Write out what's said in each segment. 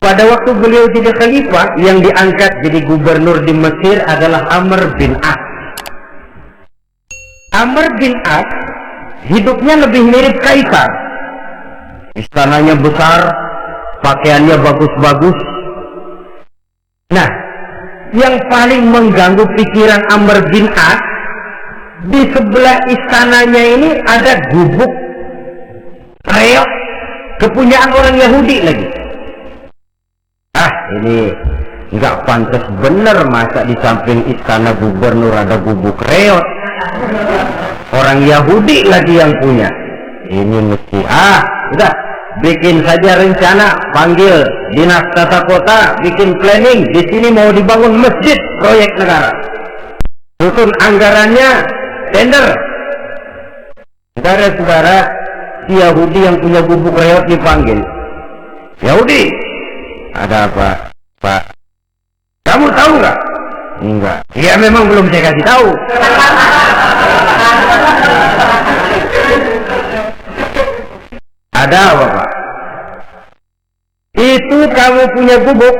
Pada waktu beliau jadi khalifah, yang diangkat jadi gubernur di Mesir adalah Amr bin As. Amr bin As hidupnya lebih mirip kaisar. Istananya besar, pakaiannya bagus-bagus. Nah, yang paling mengganggu pikiran Amr bin As, di sebelah istananya ini ada gubuk reok kepunyaan orang Yahudi lagi. Ini nggak pantas bener, masa di samping istana gubernur ada gubuk reok. Orang Yahudi lagi yang punya. Ini mesti udah bikin saja rencana, panggil dinas tata kota, bikin planning. Di sini mau dibangun masjid, proyek negara. Susun anggarannya, tender. Saudara-saudara, si Yahudi yang punya gubuk reok dipanggil. Yahudi, ada apa, Pak? Kamu tahu nggak? Enggak. Ya memang belum saya kasih tahu. Ada apa, Pak? Itu kamu punya gubuk,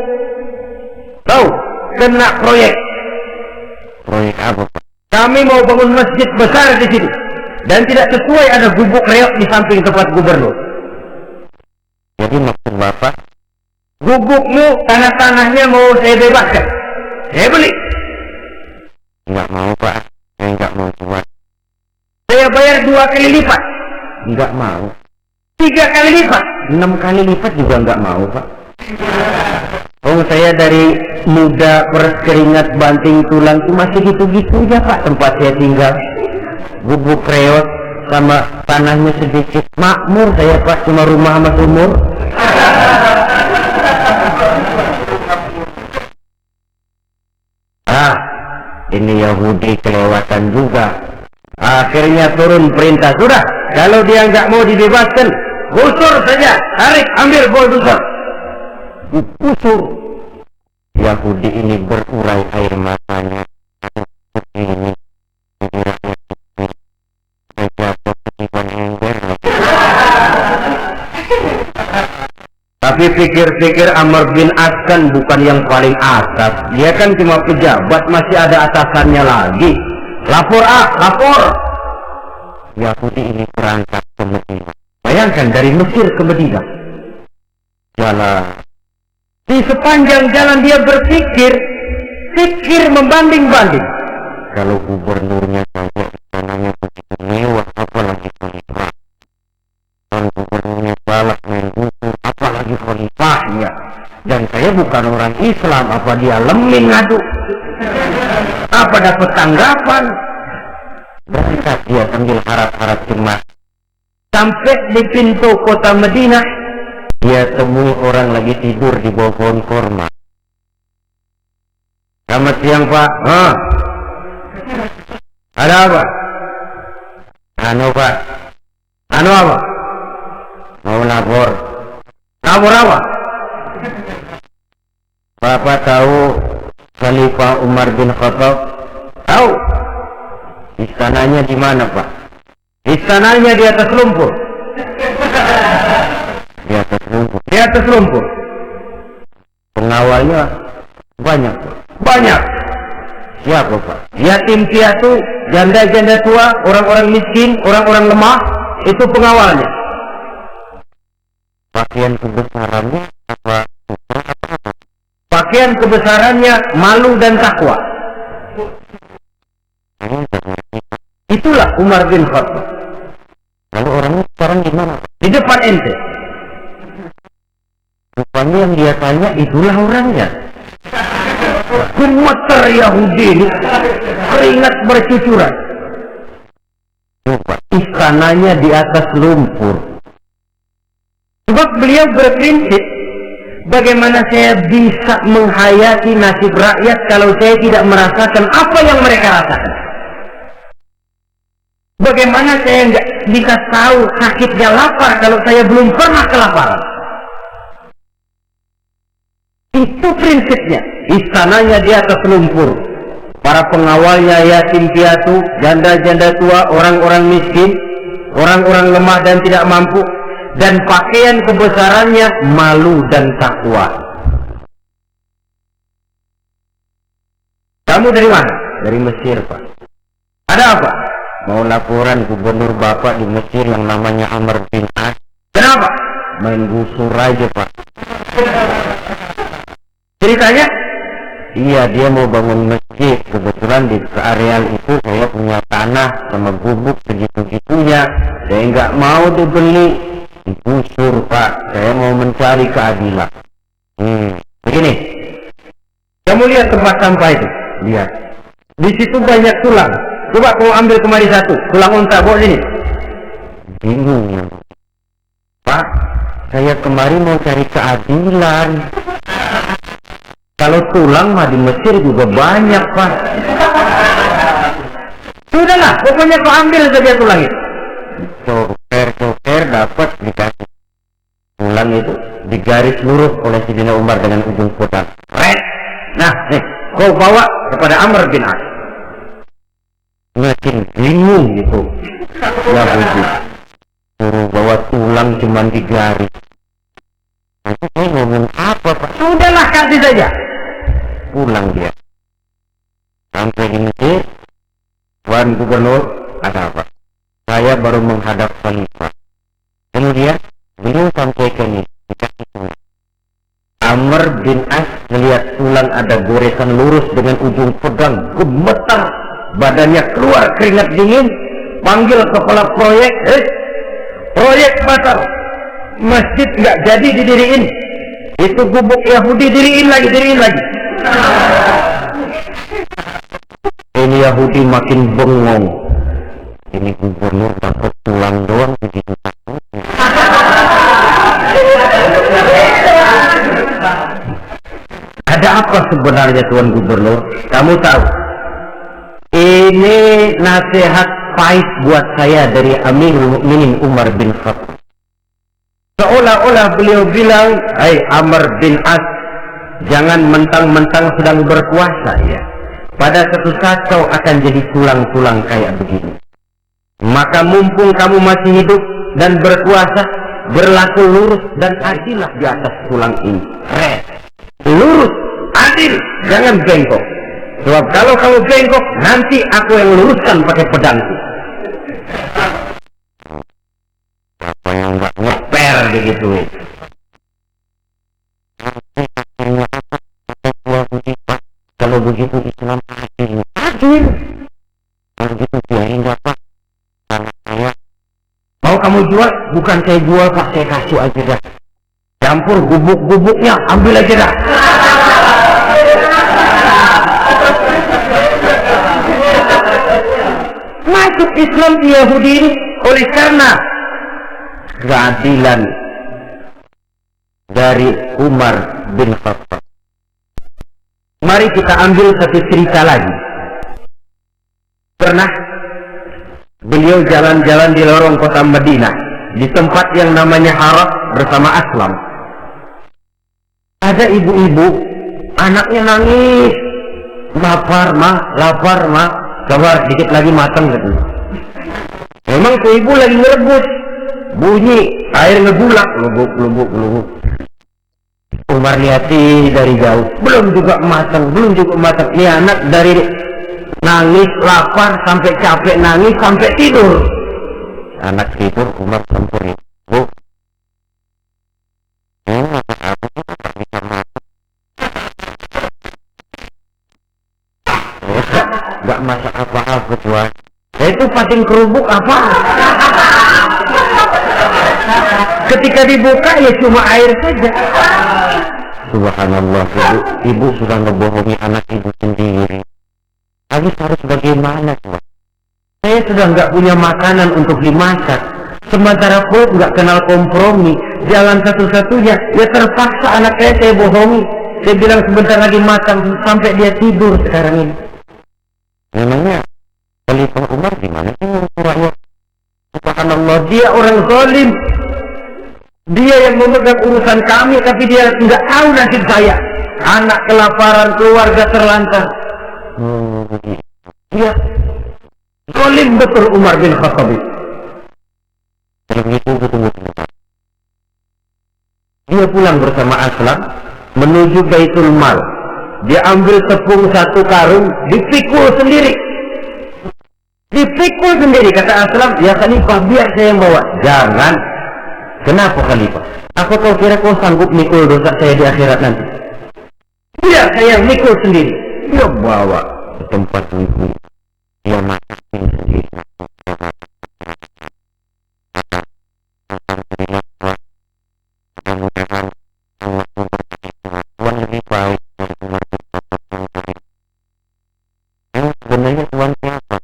tahu? Kena proyek. Proyek apa, Pak? Kami mau bangun masjid besar di sini, dan tidak sesuai ada gubuk reok di samping tempat gubernur. Jadi maksud Bapak, gubukmu, tanah-tanahnya mau saya bebaskan, saya beli. Enggak mau, Pak, saya enggak mau jual. Saya bayar 2 kali lipat. Enggak mau. 3 kali lipat, 6 kali lipat juga enggak mau, Pak. Oh, saya dari muda peres keringat banting tulang itu masih gitu-gitu aja, Pak, tempat saya tinggal. Gubuk reot sama tanahnya sedikit, makmur saya, Pak, cuma rumah sama sumur. Ini Yahudi kelewatan juga. Akhirnya turun perintah, sudah, kalau dia nggak mau dibebaskan, gusur saja, tarik, ambil bulldozer. Gusur. Yahudi ini berurai air matanya. Ini tapi pikir-pikir Amr bin As kan bukan yang paling atas. Dia kan cuma pejabat, masih ada atasannya lagi. Lapor, lapor. Yahudi ini berangkat ke Medina. Bayangkan dari Mesir ke Medina. Jalan. Di sepanjang jalan dia berpikir, membanding-banding. Kalau gubernurnya saja istananya begitu mewah, apalagi khalifah. Kalau gubernurnya balak main gusur, apalagi khalifahnya. Dan saya bukan orang Islam, apa dia lemin ngadu? Apa dapat tanggapan? Berangkat dia sambil harap-harap cemas. Sampai di pintu kota Madinah, dia temui orang lagi tidur di bawah pohon kurma. Selamat siang, Pak. Ada apa? Pak. Apa? Mau lapor. Lapor apa? Bapak tahu Khalifah Umar bin Khattab? Tahu. Istananya di mana, Pak? Istananya di atas lumpur. Di atas lumpur. Di atas lumpur. Pengawalnya banyak, Pak. Banyak. Siapa, Pak? Yatim piatu, janda-janda tua, orang-orang miskin, orang-orang lemah, itu pengawalnya. Pakaian kebesarannya apa? Pakaian kebesarannya malu dan takwa. Itulah Umar bin Khattab. Lalu orangnya sekarang di mana? Di depan ente. Rupanya yang dia tanya itulah orangnya. Gemeter Yahudi ini, keringat bercucuran. Istananya di atas lumpur. Sebab beliau berprinsip, bagaimana saya bisa menghayati nasib rakyat kalau saya tidak merasakan apa yang mereka rasakan? Bagaimana saya nggak bisa tahu sakitnya lapar kalau saya belum pernah kelaparan? Itu prinsipnya. Istananya di atas lumpur. Para pengawalnya yatim piatu, janda-janda tua, orang-orang miskin, orang-orang lemah dan tidak mampu. Dan pakaian kebesarannya malu dan takwa. Kamu dari mana? Dari Mesir, Pak. Ada apa? Mau laporan gubernur Bapak di Mesir yang namanya Amr bin As. Kenapa? Main gusur aja, Pak. Ceritanya? Iya, dia mau bangun masjid. Kebetulan di areal itu saya punya tanah sama gubuk segitu-gitunya. Saya nggak mau dibeli. Digusur, Pak. Saya mau mencari keadilan. Begini. Kamu lihat tempat sampah itu? Lihat. Di situ banyak tulang. Coba kau ambil kemari satu. Tulang unta, bawa sini. Bingung. Pak, saya kemarin mau cari keadilan. Kalau tulang mah di Mesir juga banyak, Pak. Sudahlah, pokoknya kau ambil saja tulang itu. Coker dapat dikasih tulang itu digaris lurus oleh Sayyidina Umar dengan ujung pedang. Keren. Nah, nih, kau bawa kepada Amr bin As. Makin bingung gitu. Ya begitu. Suruh bawa tulang cuman digaris. Itu saya ngomong apa, Pak? Sudahlah, kasih saja. Pulang dia. Sampai di Mesir, Tuan Gubernur, ada apa? Saya baru menghadap Khalifah. Kemudian, beliau sampaikan ini. Dikasih tulang. Amr bin As melihat tulang ada goresan lurus dengan ujung pedang. Gemetar. Badannya keluar keringat dingin. Panggil kepala proyek. Proyek batal. Masjid nggak jadi didiriin. Itu gubuk Yahudi diriin lagi. Ini Yahudi makin bengong. Ini gubernur dapat tulang doang begitu takut. Ada apa sebenarnya Tuan Gubernur? Kamu tahu? Ini nasihat pahit buat saya dari Amirul Mukminin Umar bin Khattab. Seolah-olah beliau bilang, "Hai Amr bin As, jangan mentang-mentang sedang berkuasa ya. Pada suatu saat kau akan jadi tulang-tulang kayak begini. Maka mumpung kamu masih hidup dan berkuasa, berlaku lurus dan adillah di atas tulang ini. Keren. Lurus, adil, jangan bengkok. Sebab kalau kamu bengkok, nanti aku yang luruskan pakai pedangku." Apa yang nggak Ngeper begitu. Kalau begitu Islam adil. Adil. Kalau gitu biarin Bapak. Kalau saya Mau kamu jual? Bukan saya jual, Pak, saya kasih aja dah. Campur gubuk-gubuknya, ambil aja dah. Masuk Islam di Yahudi ini oleh karena keadilan dari Umar bin Khattab. Mari kita ambil satu cerita lagi. Pernah beliau jalan-jalan di lorong kota Madinah, di tempat yang namanya Harah bersama Aslam. Ada ibu-ibu, anaknya nangis, lapar mah, sabar dikit lagi matang gitu. Memang tuh ibu lagi ngerebus, bunyi air ngebulak, lubuk. Umar lihati dari jauh, belum juga matang. Ini anak dari nangis, lapar, sampai capek nangis, sampai tidur. anak tidur Umar samperin, Bu, ini masak apa sih Pak bisa masuk? Nggak masak apa-apa Tuan. Itu pating kerupuk apa? Ketika dibuka ya cuma air saja. Subhanallah, ibu sudah ngebohongi anak ibu sendiri. Habis harus bagaimana Tuan? Saya sudah nggak punya makanan untuk dimasak. Sementara perut nggak kenal kompromi. Jalan satu-satunya, ya terpaksa anak saya bohongi. Saya bilang sebentar lagi matang, sampai dia tidur sekarang ini. Memangnya Khalifah Umar gimana sih ngurus-ngurus? Subhanallah, dia orang zalim. Dia yang memegang urusan kami, tapi dia nggak tahu nasib saya. Anak kelaparan, keluarga terlantar. Begitu. Dia zalim betul Umar bin Khattab. Kalau begitu tunggu Pak. Dia pulang bersama Aslam menuju Baitul Mal. Dia ambil tepung 1 karung, dipikul sendiri. Dipikul sendiri, kata Aslam, ya Khalifah biar saya yang bawa. Jangan. Kenapa Khalifah? Aku kau kira kau sanggup mikul dosa saya di akhirat nanti? Biar saya yang mikul sendiri. Dia bawa ke tempat itu. Dia masakin sendiri. Tuan lebih baik. Sebenarnya Tuan siapa?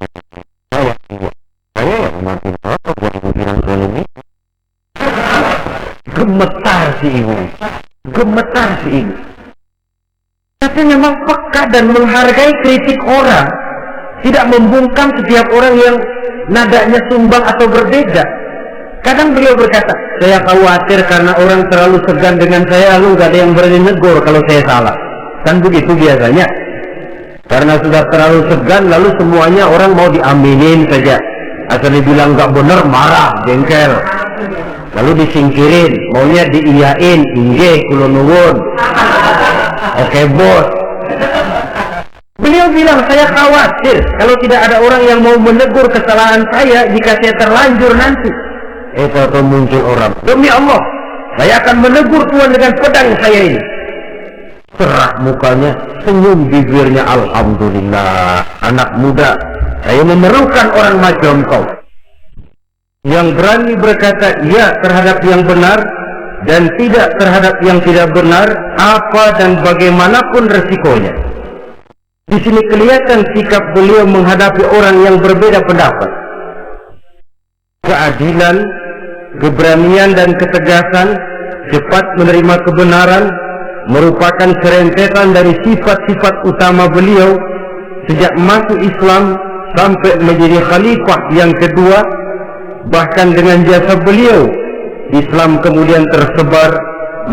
Saya yang makin apa buat ibu bilang soal ini? Gemetar si ibu. Gemetar si ibu. Tapi memang peka dan menghargai kritik orang. Tidak membungkam setiap orang yang nadanya sumbang atau berbeda. Kadang beliau berkata, saya khawatir karena orang terlalu segan dengan saya, lalu gak ada yang berani negur kalau saya salah. Kan begitu biasanya. Karena sudah terlalu segan, lalu semuanya orang mau diaminin saja. Asal dibilang gak benar, marah, jengkel. Lalu disingkirin, maunya diiyain, inggih, kula nuwun. Oke bos. Beliau bilang, saya khawatir kalau tidak ada orang yang mau menegur kesalahan saya jika saya terlanjur nanti. Itu muncul orang, demi Allah, saya akan menegur Tuhan dengan pedang saya ini. Cerah mukanya, senyum bibirnya, alhamdulillah. Anak muda, saya memerlukan orang macam kau, yang berani berkata ya terhadap yang benar dan tidak terhadap yang tidak benar, apa dan bagaimanapun resikonya. Di sini kelihatan sikap beliau menghadapi orang yang berbeda pendapat. Keadilan, keberanian dan ketegasan, cepat menerima kebenaran merupakan serentetan dari sifat-sifat utama beliau sejak masuk Islam sampai menjadi khalifah yang kedua. Bahkan dengan jasa beliau, Islam kemudian tersebar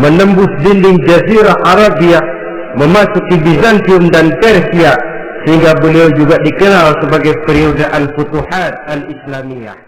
menembus dinding Jazirah Arabia, memasuki Bizantium dan Persia, sehingga beliau juga dikenal sebagai periode Al-Futuhat Al-Islamiyah.